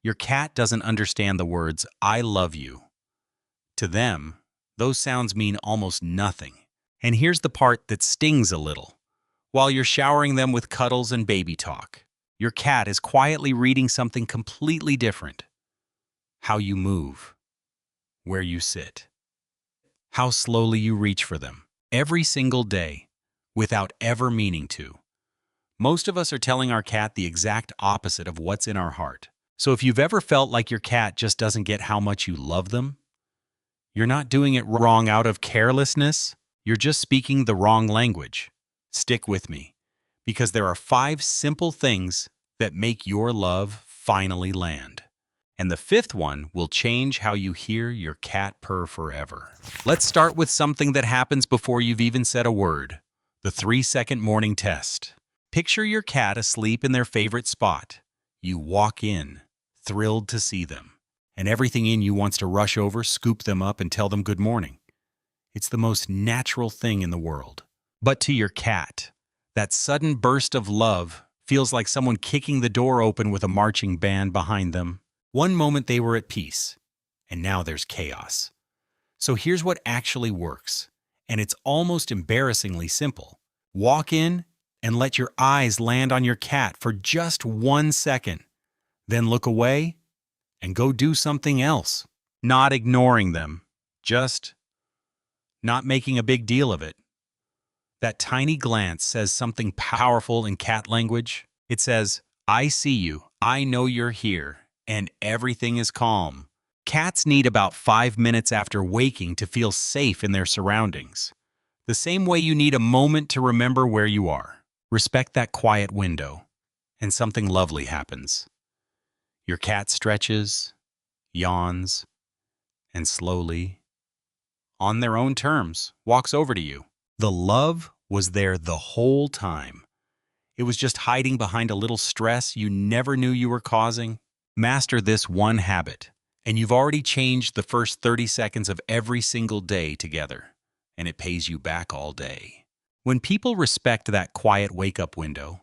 Your cat doesn't understand the words, "I love you." To them, those sounds mean almost nothing. And here's the part that stings a little. While you're showering them with cuddles and baby talk, your cat is quietly reading something completely different. How you move, where you sit, how slowly you reach for them, every single day, without ever meaning to. Most of us are telling our cat the exact opposite of what's in our heart. So if you've ever felt like your cat just doesn't get how much you love them, you're not doing it wrong out of carelessness, you're just speaking the wrong language. Stick with me, because there are 5 simple things that make your love finally land. And the 5th one will change how you hear your cat purr forever. Let's start with something that happens before you've even said a word. The 3-second morning test. Picture your cat asleep in their favorite spot. You walk in, thrilled to see them, and everything in you wants to rush over, scoop them up, and tell them good morning. It's the most natural thing in the world. But to your cat, that sudden burst of love feels like someone kicking the door open with a marching band behind them. One moment they were at peace, and now there's chaos. So here's what actually works, and it's almost embarrassingly simple. Walk in and let your eyes land on your cat for just 1 second. Then look away and go do something else. Not ignoring them, just not making a big deal of it. That tiny glance says something powerful in cat language. It says, "I see you, I know you're here, and everything is calm." Cats need about 5 minutes after waking to feel safe in their surroundings. The same way you need a moment to remember where you are. Respect that quiet window, and something lovely happens. Your cat stretches, yawns, and slowly, on their own terms, walks over to you. The love was there the whole time. It was just hiding behind a little stress you never knew you were causing. Master this one habit, and you've already changed the first 30 seconds of every single day together, and it pays you back all day. When people respect that quiet wake-up window,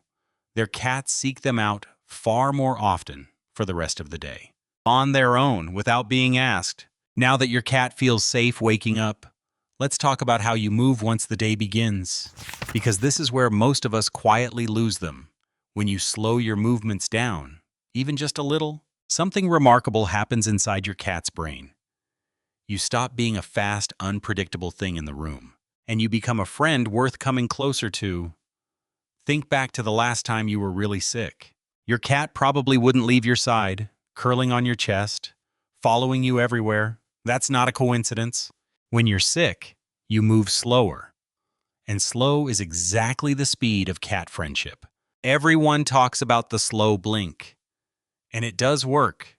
their cats seek them out far more often for the rest of the day. On their own, without being asked. Now that your cat feels safe waking up, let's talk about how you move once the day begins. Because this is where most of us quietly lose them. When you slow your movements down, even just a little, something remarkable happens inside your cat's brain. You stop being a fast, unpredictable thing in the room, and you become a friend worth coming closer to. Think back to the last time you were really sick. Your cat probably wouldn't leave your side, curling on your chest, following you everywhere. That's not a coincidence. When you're sick, you move slower. And slow is exactly the speed of cat friendship. Everyone talks about the slow blink. And it does work.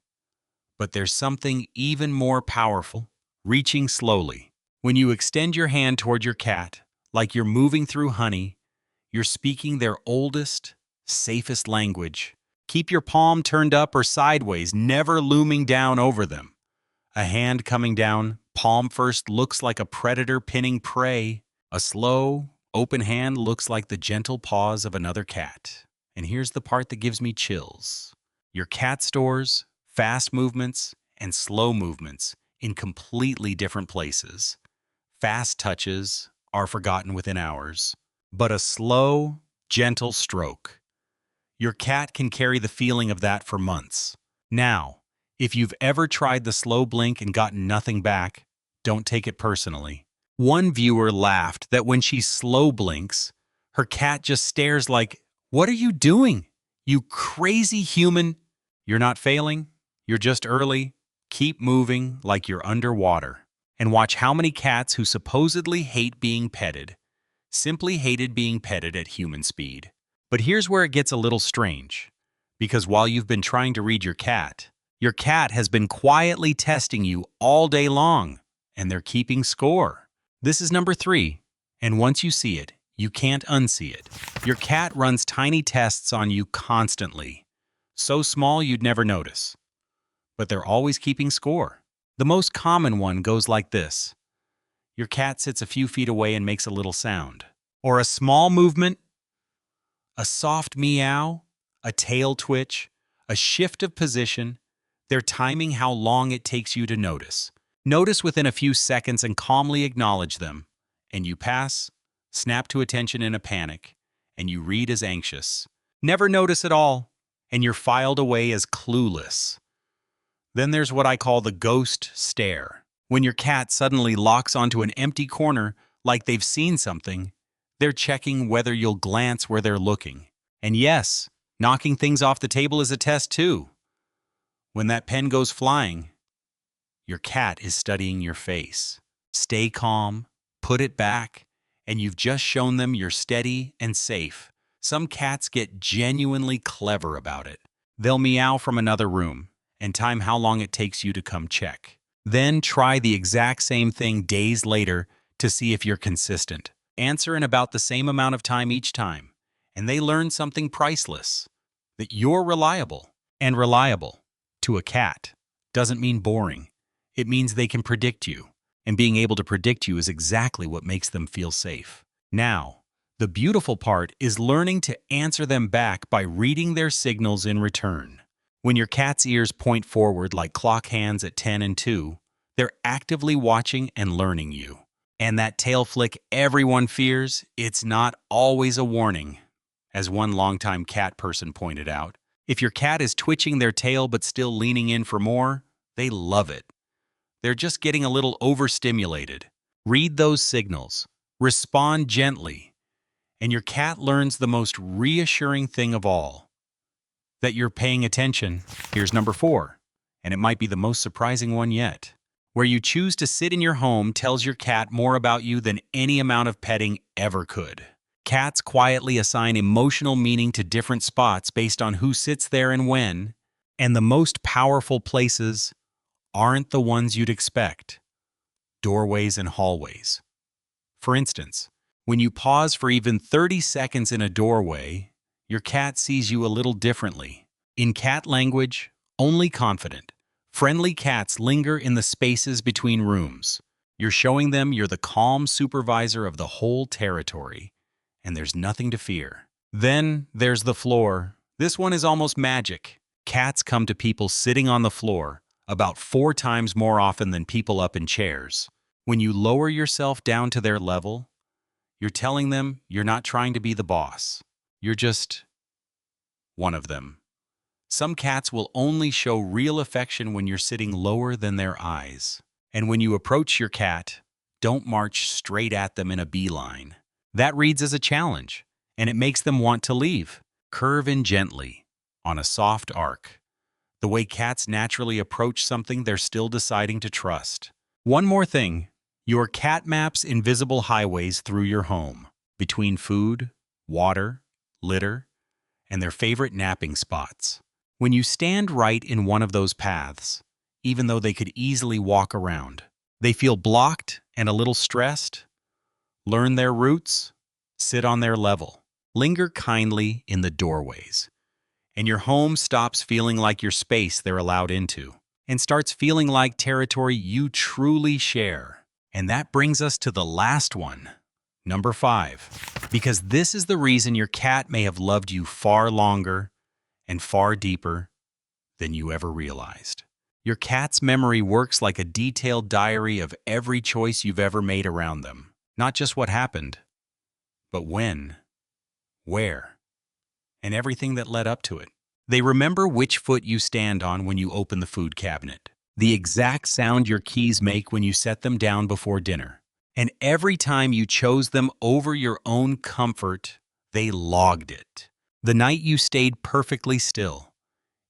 But there's something even more powerful, reaching slowly. When you extend your hand toward your cat, like you're moving through honey, you're speaking their oldest, safest language. Keep your palm turned up or sideways, never looming down over them. A hand coming down, palm first, looks like a predator pinning prey. A slow, open hand looks like the gentle paws of another cat. And here's the part that gives me chills. Your cat stores fast movements and slow movements in completely different places. Fast touches are forgotten within hours, but a slow, gentle stroke. Your cat can carry the feeling of that for months. Now, if you've ever tried the slow blink and gotten nothing back, don't take it personally. One viewer laughed that when she slow blinks, her cat just stares like, "What are you doing? You crazy human." You're not failing. You're just early. Keep moving like you're underwater. And watch how many cats who supposedly hate being petted simply hated being petted at human speed. But here's where it gets a little strange. Because while you've been trying to read your cat has been quietly testing you all day long, and they're keeping score. This is number 3, and once you see it, you can't unsee it. Your cat runs tiny tests on you constantly. So small you'd never notice. But they're always keeping score. The most common one goes like this. Your cat sits a few feet away and makes a little sound. Or a small movement, a soft meow, a tail twitch, a shift of position, They're timing how long it takes you to notice. Notice within a few seconds and calmly acknowledge them. And you pass, snap to attention in a panic, and you read as anxious. Never notice at all, and you're filed away as clueless. Then there's what I call the ghost stare. When your cat suddenly locks onto an empty corner like they've seen something, they're checking whether you'll glance where they're looking. And yes, knocking things off the table is a test too. When that pen goes flying, your cat is studying your face. Stay calm, put it back, and you've just shown them you're steady and safe. Some cats get genuinely clever about it. They'll meow from another room and time how long it takes you to come check. Then try the exact same thing days later to see if you're consistent. Answer in about the same amount of time each time, and they learn something priceless. That you're reliable. And reliable, to a cat, doesn't mean boring. It means they can predict you. And being able to predict you is exactly what makes them feel safe. Now, the beautiful part is learning to answer them back by reading their signals in return. When your cat's ears point forward like clock hands at 10 and 2, they're actively watching and learning you. And that tail flick everyone fears, it's not always a warning. As one longtime cat person pointed out, if your cat is twitching their tail but still leaning in for more, they love it. They're just getting a little overstimulated. Read those signals. Respond gently. And your cat learns the most reassuring thing of all. That you're paying attention. Here's number 4, and it might be the most surprising one yet. Where you choose to sit in your home tells your cat more about you than any amount of petting ever could. Cats quietly assign emotional meaning to different spots based on who sits there and when, and the most powerful places aren't the ones you'd expect. Doorways and hallways. For instance, when you pause for even 30 seconds in a doorway, your cat sees you a little differently. In cat language, only confident. Friendly cats linger in the spaces between rooms. You're showing them you're the calm supervisor of the whole territory, and there's nothing to fear. Then there's the floor. This one is almost magic. Cats come to people sitting on the floor about 4 times more often than people up in chairs. When you lower yourself down to their level, you're telling them you're not trying to be the boss. You're just one of them. Some cats will only show real affection when you're sitting lower than their eyes. And when you approach your cat, don't march straight at them in a beeline. That reads as a challenge, and it makes them want to leave. Curve in gently, on a soft arc. The way cats naturally approach something they're still deciding to trust. One more thing. Your cat maps invisible highways through your home, between food, water, litter, and their favorite napping spots. When you stand right in one of those paths, even though they could easily walk around, they feel blocked and a little stressed. Learn their routes, sit on their level, linger kindly in the doorways, and your home stops feeling like your space they're allowed into, and starts feeling like territory you truly share. And that brings us to the last one, number 5, because this is the reason your cat may have loved you far longer and far deeper than you ever realized. Your cat's memory works like a detailed diary of every choice you've ever made around them. Not just what happened, but when, where, and everything that led up to it. They remember which foot you stand on when you open the food cabinet, the exact sound your keys make when you set them down before dinner, and every time you chose them over your own comfort, they logged it. The night you stayed perfectly still,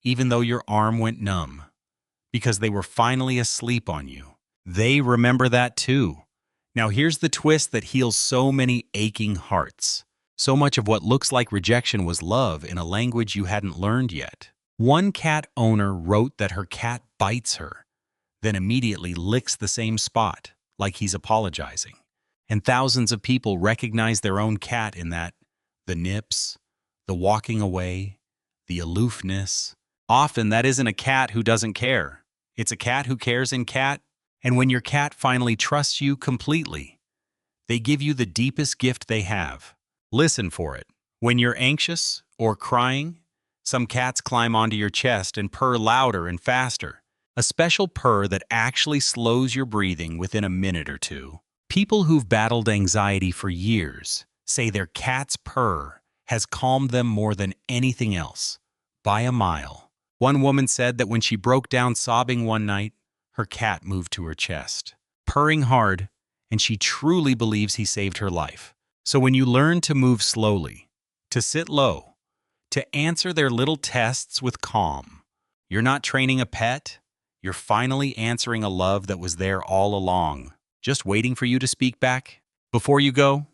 even though your arm went numb, because they were finally asleep on you. They remember that too. Now here's the twist that heals so many aching hearts. So much of what looks like rejection was love in a language you hadn't learned yet. One cat owner wrote that her cat bites her, then immediately licks the same spot, like he's apologizing. And thousands of people recognize their own cat in that. The nips, the walking away, the aloofness. Often that isn't a cat who doesn't care. It's a cat who cares in cat. And when your cat finally trusts you completely, they give you the deepest gift they have. Listen for it. When you're anxious or crying, Some cats climb onto your chest and purr louder and faster, a special purr that actually slows your breathing within a minute or two. People who've battled anxiety for years say their cat's purr has calmed them more than anything else, by a mile. One woman said that when she broke down sobbing one night, her cat moved to her chest, purring hard, and she truly believes he saved her life. So when you learn to move slowly, to sit low, to answer their little tests with calm, you're not training a pet, you're finally answering a love that was there all along, just waiting for you to speak back. Before you go,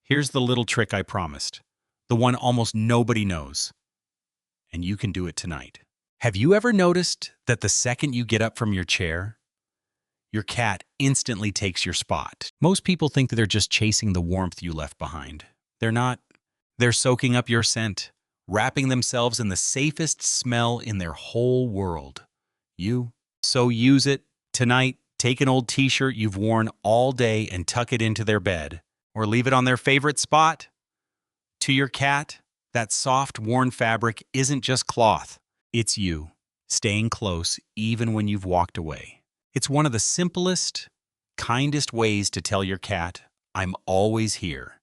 here's the little trick I promised, the one almost nobody knows, and you can do it tonight. Have you ever noticed that the second you get up from your chair, your cat instantly takes your spot? Most people think that they're just chasing the warmth you left behind. They're not. They're soaking up your scent, wrapping themselves in the safest smell in their whole world. You. So use it tonight. Take an old t-shirt you've worn all day and tuck it into their bed, or leave it on their favorite spot. To your cat, that soft, worn fabric isn't just cloth. It's you, staying close even when you've walked away. It's one of the simplest, kindest ways to tell your cat, I'm always here,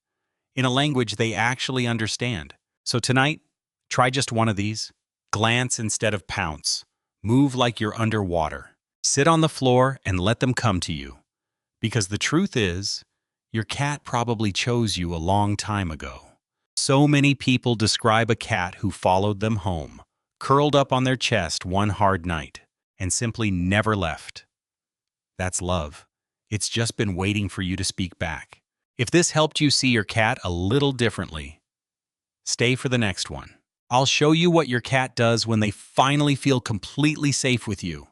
in a language they actually understand. So tonight, try just one of these. Glance instead of pounce. Move like you're underwater. Sit on the floor and let them come to you. Because the truth is, your cat probably chose you a long time ago. So many people describe a cat who followed them home, curled up on their chest one hard night, and simply never left. That's love. It's just been waiting for you to speak back. If this helped you see your cat a little differently, stay for the next one. I'll show you what your cat does when they finally feel completely safe with you.